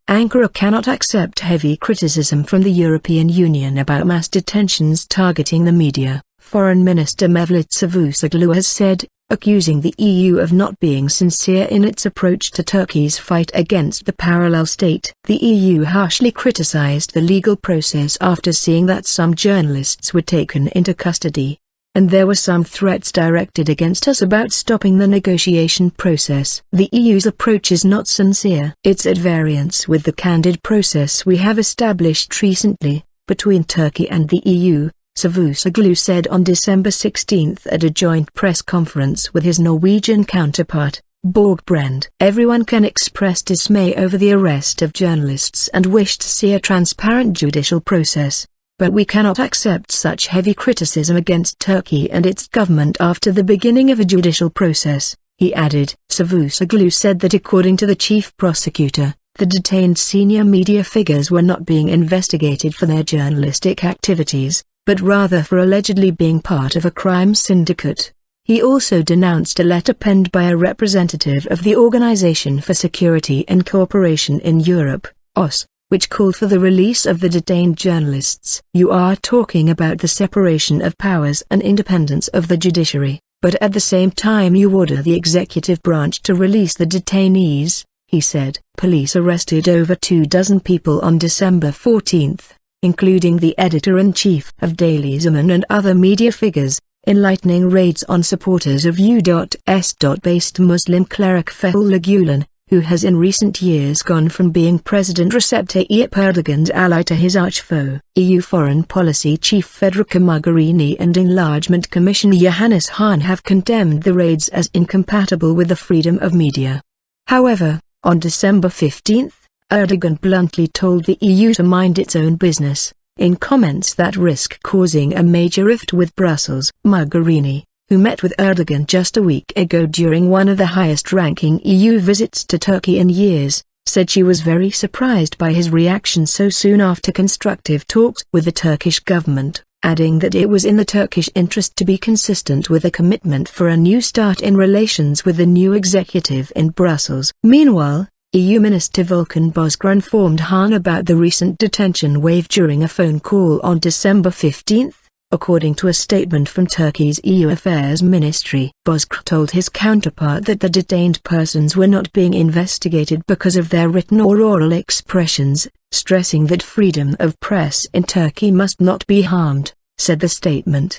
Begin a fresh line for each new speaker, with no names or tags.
Ankara cannot accept heavy criticism from the European Union about mass detentions targeting the media, Foreign Minister Mevlüt Çavuşoğlu has said, accusing the EU of not being sincere in its approach to Turkey's fight against the parallel state. The EU harshly criticized the legal process after seeing that some journalists were taken into custody, and there were some threats directed against us about stopping the negotiation process. The EU's approach is not sincere. It's at variance with the candid process we have established recently, between Turkey and the EU, Çavuşoğlu said on December 16 at a joint press conference with his Norwegian counterpart, Borge Brende. Everyone can express dismay over the arrest of journalists and wish to see a transparent judicial process, but we cannot accept such heavy criticism against Turkey and its government after the beginning of a judicial process, he added. Çavuşoğlu said that according to the chief prosecutor, the detained senior media figures were not being investigated for their journalistic activities, but rather for allegedly being part of a crime syndicate. He also denounced a letter penned by a representative of the Organization for Security and Cooperation in Europe, OSCE, which called for the release of the detained journalists. You are talking about the separation of powers and independence of the judiciary, but at the same time you order the executive branch to release the detainees, he said. Police arrested over 24 people on December 14. Including the editor-in-chief of Daily Zaman and other media figures, enlightening raids on supporters of U.S.-based Muslim cleric Fethullah Gulen, who has in recent years gone from being President Recep Tayyip Erdogan's ally to his arch-foe. EU Foreign Policy Chief Federica Mogherini and Enlargement Commissioner Johannes Hahn have condemned the raids as incompatible with the freedom of media. However, on December 15, Erdogan bluntly told the EU to mind its own business, in comments that risk causing a major rift with Brussels. Mogherini, who met with Erdogan just a week ago during one of the highest-ranking EU visits to Turkey in years, said she was very surprised by his reaction so soon after constructive talks with the Turkish government, adding that it was in the Turkish interest to be consistent with a commitment for a new start in relations with the new executive in Brussels. Meanwhile, EU Minister Volkan Bozkır informed Hahn about the recent detention wave during a phone call on December 15, according to a statement from Turkey's EU Affairs Ministry. Bozkır told his counterpart that the detained persons were not being investigated because of their written or oral expressions, stressing that freedom of press in Turkey must not be harmed, said the statement.